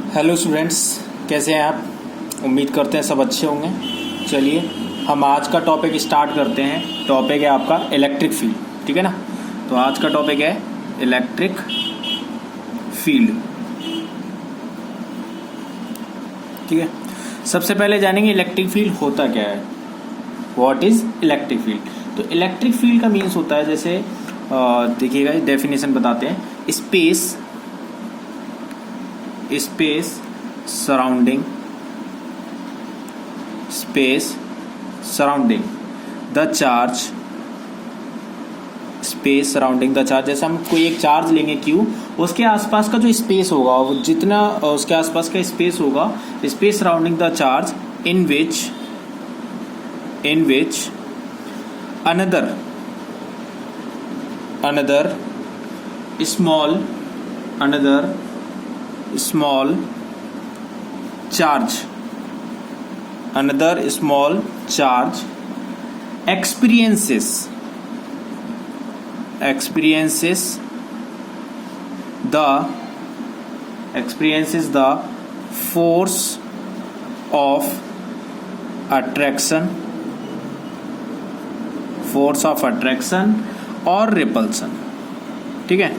Hello students, कैसे हैं आप। उम्मीद करते हैं सब अच्छे होंगे। चलिए हम आज का टॉपिक स्टार्ट करते हैं। टॉपिक है आपका इलेक्ट्रिक फील्ड, ठीक है ना। तो आज का टॉपिक है इलेक्ट्रिक फील्ड, ठीक है। सबसे पहले जानेंगे इलेक्ट्रिक फील्ड होता क्या है, व्हाट इज इलेक्ट्रिक फील्ड। तो इलेक्ट्रिक फील्ड का मीन्स होता है, जैसे देखिएगा डेफिनेशन बताते हैं। Space surrounding the charge, space surrounding the charge. जैसे हम कोई एक चार्ज लेंगे क्यू, उसके आसपास का जो स्पेस होगा, वो जितना उसके आसपास का स्पेस होगा, space surrounding the charge in which another small charge experiences the force of attraction और रिपल्सन, ठीक है।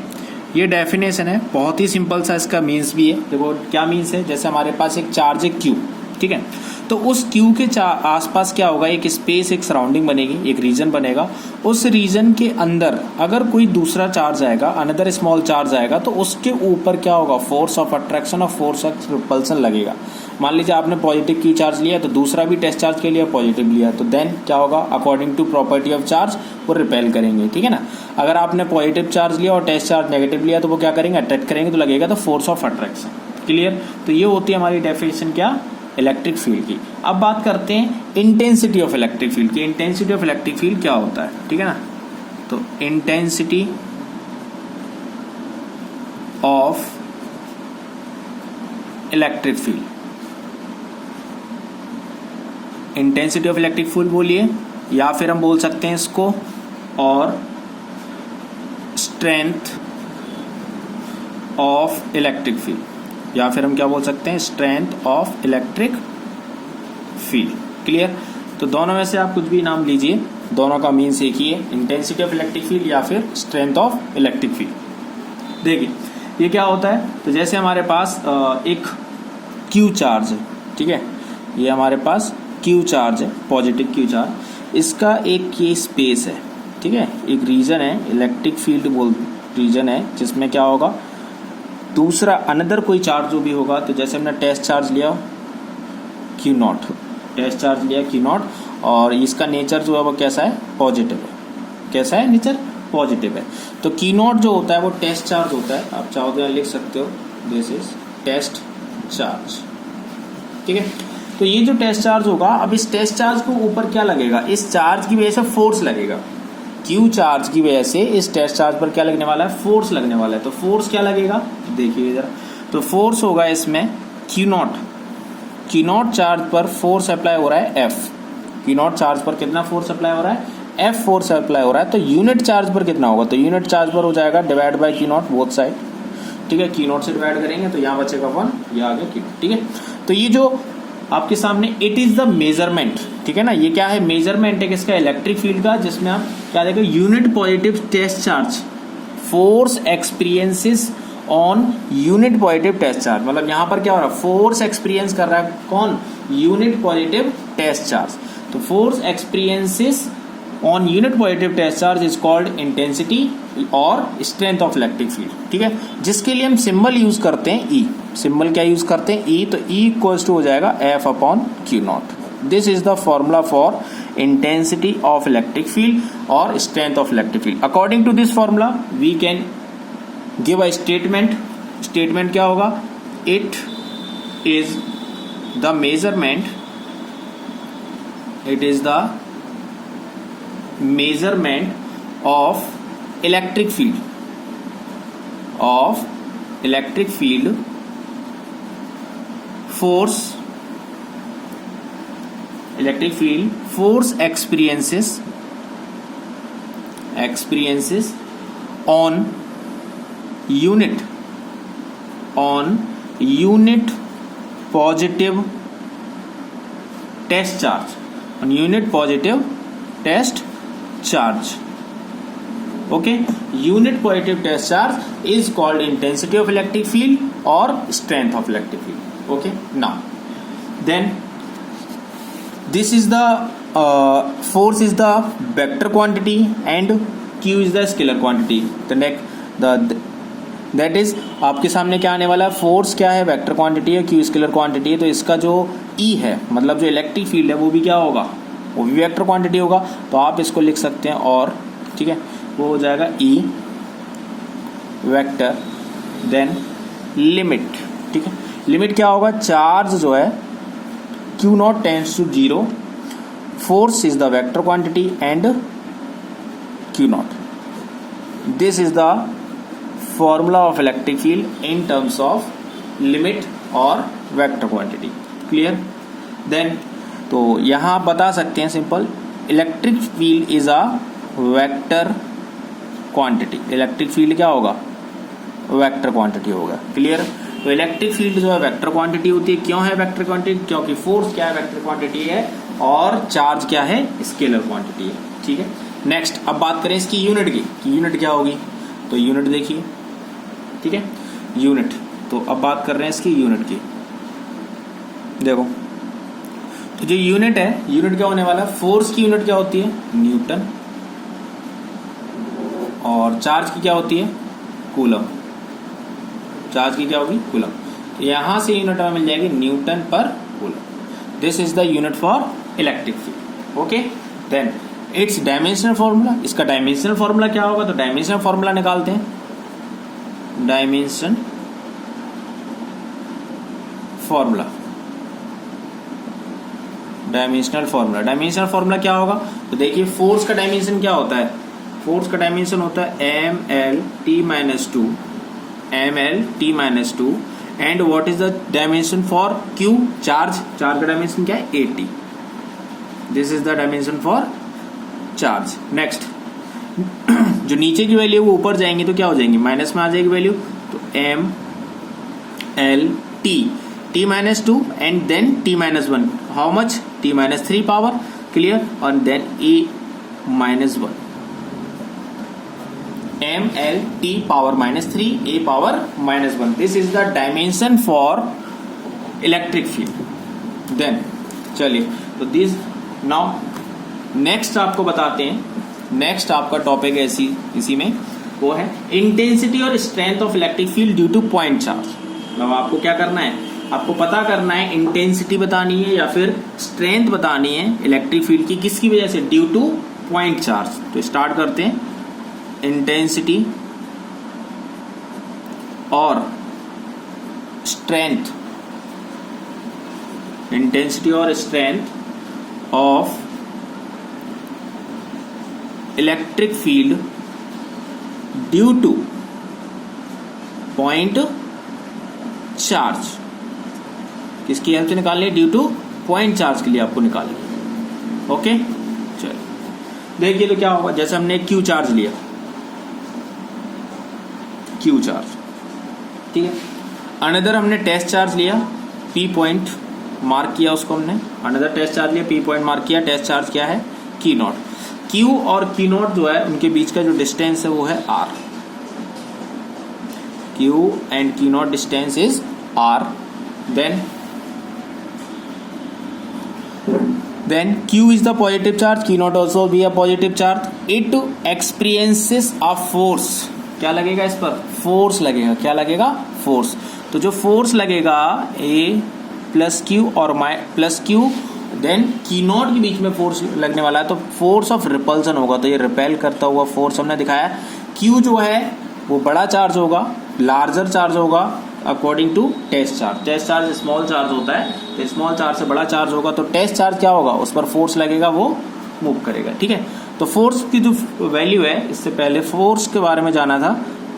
ये डेफिनेशन है, बहुत ही सिंपल सा इसका मीन्स भी है। देखो क्या मीन्स है, जैसे हमारे पास एक चार्ज है क्यू, ठीक है। तो उस क्यू के आसपास क्या होगा, एक स्पेस, एक सराउंडिंग बनेगी, एक रीजन बनेगा। उस रीजन के अंदर अगर कोई दूसरा चार्ज आएगा, अनदर स्मॉल चार्ज आएगा, तो उसके ऊपर क्या होगा, फोर्स ऑफ अट्रैक्शन और फोर्स ऑफ रिपल्सन लगेगा। मान लीजिए आपने पॉजिटिव क्यू चार्ज लिया, तो दूसरा भी टेस्ट चार्ज के लिए पॉजिटिव लिया, तो देन क्या होगा, according to property of charge वो रिपेल करेंगे, ठीक है ना। अगर आपने पॉजिटिव चार्ज लिया और टेस्ट चार्ज नेगेटिव लिया, तो वो क्या करेंगे, अट्रैक्ट करेंगे, तो लगेगा तो फोर्स ऑफ अट्रैक्शन। क्लियर। तो ये होती है हमारी डेफिनेशन क्या, इलेक्ट्रिक फील्ड की। अब बात करते हैं इंटेंसिटी ऑफ इलेक्ट्रिक फील्ड की। इंटेंसिटी ऑफ इलेक्ट्रिक फील्ड क्या होता है, ठीक है ना। तो intensity of electric field, intensity of electric field बोलिए, या फिर हम बोल सकते हैं इसको और स्ट्रेंथ ऑफ इलेक्ट्रिक फील्ड, या फिर हम क्या बोल सकते हैं, strength of electric field. Clear. तो दोनों में से आप कुछ भी नाम लीजिए, दोनों का मीन्स एक ही है, इंटेंसिटी ऑफ इलेक्ट्रिक फील्ड या फिर स्ट्रेंथ ऑफ इलेक्ट्रिक फील्ड। देखिए ये क्या होता है, तो जैसे हमारे पास एक क्यू चार्ज है, ठीक है। ये हमारे पास क्यू चार्ज है, पॉजिटिव क्यू चार्ज। इसका एक ये स्पेस है, ठीक है, एक रीजन है, इलेक्ट्रिक फील्ड रीजन है, जिसमें क्या होगा, दूसरा अनदर कोई चार्ज जो भी होगा। तो जैसे हमने टेस्ट चार्ज लिया क्यू नॉट, टेस्ट चार्ज लिया क्यू नॉट, और इसका नेचर जो है वो कैसा है, पॉजिटिव है। कैसा है नेचर, पॉजिटिव है। तो क्यू नॉट जो होता है वो टेस्ट चार्ज होता है, आप चाहो तो लिख सकते हो, दिस इज टेस्ट चार्ज, ठीक है। तो ये जो टेस्ट चार्ज होगा, अब इस टेस्ट चार्ज को ऊपर क्या लगेगा, इस चार्ज की वजह से फोर्स लगेगा। क्यू चार्ज की वजह से इस टेस्ट चार्ज पर क्या लगने वाला है, फोर्स लगने वाला है। तो फोर्स क्या लगेगा, देखिए इधर, तो फोर्स होगा इसमें क्यू नॉट चार्ज पर फोर्स अप्लाई हो रहा है एफ। क्यू नॉट चार्ज पर कितना फोर्स अप्लाई हो रहा है, एफ फोर्स अप्लाई हो रहा है। तो यूनिट चार्ज पर कितना होगा, तो यूनिट चार्ज पर हो जाएगा divide by Q not both side, ठीक है। क्यू नॉट से डिवाइड करेंगे तो यहाँ बचेगा 1, यहाँ आ गया क्यू, ठीक है। तो ये जो आपके सामने इट इज द मेजरमेंट, ठीक है ना। ये क्या है, मेजरमेंट है किसका, इलेक्ट्रिक फील्ड का, जिसमें आप क्या देखो, unit positive test charge, force experiences on unit positive test charge. मतलब यहाँ पर क्या हो रहा है, फोर्स एक्सपीरियंस कर रहा है कौन, यूनिट पॉजिटिव टेस्ट चार्ज। तो force experiences on unit positive test charge is called intensity और स्ट्रेंथ ऑफ इलेक्ट्रिक फील्ड, ठीक है। जिसके लिए हम सिंबल यूज करते हैं ई, सिंबल क्या यूज करते हैं, ई। तो ई इक्वल्स टू हो जाएगा F upon Q not. This is the formula for intensity of electric field और strength of electric field. According to this formula we can give a statement. Statement क्या होगा, it is the measurement, it is the measurement of electric field force, electric field force experiences on unit unit positive test charge, on unit positive test charge. Okay, unit positive test charge is called intensity of electric field or strength of electric field. Okay, now then this is the force is the vector quantity and q is the scalar quantity. That is आपके सामने क्या आने वाला है, force क्या है, vector quantity है, Q scalar quantity है, तो इसका जो ई है मतलब जो इलेक्ट्रिक फील्ड है वो भी क्या होगा, वो भी वेक्टर क्वांटिटी होगा, तो आप इसको लिख सकते हैं और ठीक है वो हो जाएगा ई वेक्टर देन लिमिट। ठीक है, लिमिट क्या होगा, चार्ज जो है Q not tends to zero, force is the vector quantity and Q not, this is the formula of electric field in terms of limit और vector quantity. Clear? Then तो यहाँ आप बता सकते हैं simple, electric field is a vector quantity, electric field क्या होगा, vector quantity होगा। क्लियर? तो इलेक्ट्रिक फील्ड जो है वेक्टर क्वांटिटी होती है, क्यों है वेक्टर क्वांटिटी, क्योंकि फोर्स क्या है वेक्टर क्वांटिटी है और चार्ज क्या है स्केलर क्वांटिटी है। ठीक है, नेक्स्ट अब बात करें इसकी यूनिट की, यूनिट क्या होगी, तो यूनिट देखिए, ठीक है यूनिट, तो अब बात कर रहे हैं इसकी यूनिट की। देखो तो जो यूनिट है, यूनिट क्या होने वाला है, फोर्स की यूनिट क्या होती है, न्यूटन, और चार्ज की क्या होती है, कूलम, चार्ज की क्या होगी, कूलम, तो यहां से यूनिट हमें मिल जाएगी न्यूटन पर coulomb. This is the unit for electric field. Okay, then it's dimensional formula, इसका डायमेंशनल फॉर्मूला क्या होगा, तो डायमेंशनल फॉर्मूला निकालते हैं, dimension formula, dimensional formula, dimensional formula क्या होगा, तो देखिए फोर्स का डायमेंशन क्या होता है, फोर्स का डायमेंशन होता है M L T minus two, M L T minus two, and what is the dimension for Q, charge, charge का डायमेंशन क्या है 80, this is the dimension for charge. Next जो नीचे की वैल्यू वो ऊपर जाएंगे तो क्या हो जाएंगी, माइनस में आ जाएगी वैल्यू, तो M L T, T minus two and then T minus one, how much, T minus three power, clear, और then A minus one, M L T power minus three, A power minus one, this is the dimension for electric field. Then चलिए तो this now next आपको बताते हैं, next आपका topic है इसी में वो है इंटेंसिटी और strength of electric field due to point charge. मतलब आपको क्या करना है, आपको पता करना है इंटेंसिटी बतानी है या फिर स्ट्रेंथ बतानी है इलेक्ट्रिक फील्ड की, किसकी वजह से, ड्यू टू पॉइंट चार्ज। तो स्टार्ट करते हैं, इंटेंसिटी और स्ट्रेंथ, इंटेंसिटी और strength of electric field due to point charge, किसकी हेल्प से निकालनी है, ड्यू टू पॉइंट चार्ज के लिए आपको निकालनी है। ओके चलिए देखिए तो क्या होगा, जैसे हमने क्यू चार्ज लिया, क्यू चार्ज, ठीक है, अनदर हमने टेस्ट चार्ज लिया, पी पॉइंट मार्क किया उसको हमने, अनदर टेस्ट चार्ज लिया, पी पॉइंट मार्क किया, टेस्ट चार्ज क्या है, की नॉट, Q और Q नॉट जो है उनके बीच का जो डिस्टेंस है वो है R, Q and Q not distance is R, then Q is the positive charge, Q not also be a positive charge, it experiences a force, क्या लगेगा इस पर, फोर्स लगेगा, क्या लगेगा, फोर्स, तो जो फोर्स लगेगा A प्लस क्यू और प्लस क्यू देन की नॉट के बीच में फोर्स लगने वाला है, तो फोर्स ऑफ रिपल्सन होगा, तो ये रिपेल करता हुआ फोर्स हमने दिखाया। क्यू जो है वो बड़ा चार्ज होगा, लार्जर चार्ज होगा according to test charge, test charge small charge होता है, तो स्मॉल चार्ज से बड़ा चार्ज होगा, तो टेस्ट चार्ज क्या होगा, उस पर फोर्स लगेगा, वो मूव करेगा। ठीक है, तो फोर्स की जो वैल्यू है, इससे पहले फोर्स के बारे में जाना था,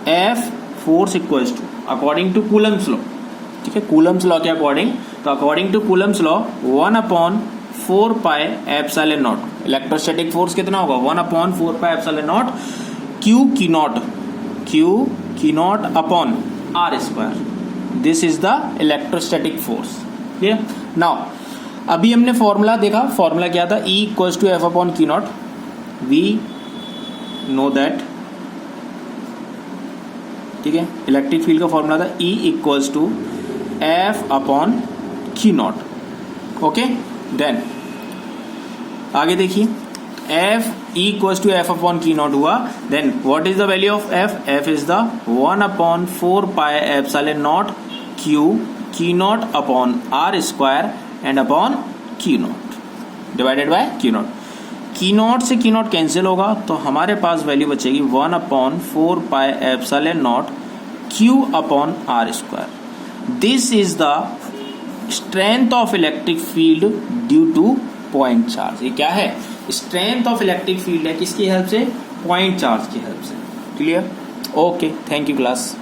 F force equals to according to Coulomb's law, ठीक है, कूलम्स लॉ के अकॉर्डिंग, तो according to Coulomb's law 1/4 pi epsilon naught, electrostatic force कितना होगा, 1/4 पाई एप्सिलॉन नॉट क्यू की naught upon R square, this is the electrostatic force. Clear. Now अभी हमने formula देखा, फॉर्मूला क्या था, E equals to F upon Q naught. We know that, ठीक है, इलेक्ट्रिक फील्ड का फॉर्मूला था E equals to F upon Q naught. Okay, then आगे देखिए, F E equals to F upon Q naught हुआ, then what is the value of F, F is the 1 upon 4 pi epsilon naught Q naught upon R square and upon Q naught divided by Q naught. Q naught से Q naught cancel होगा तो हमारे पास value बचेगी 1 upon 4 pi epsilon naught Q upon R square. This is the strength of electric field due to point charge. ये क्या है, strength of electric field है, किसकी हेल्प से, पॉइंट चार्ज की हेल्प से। Clear. Okay, thank you class.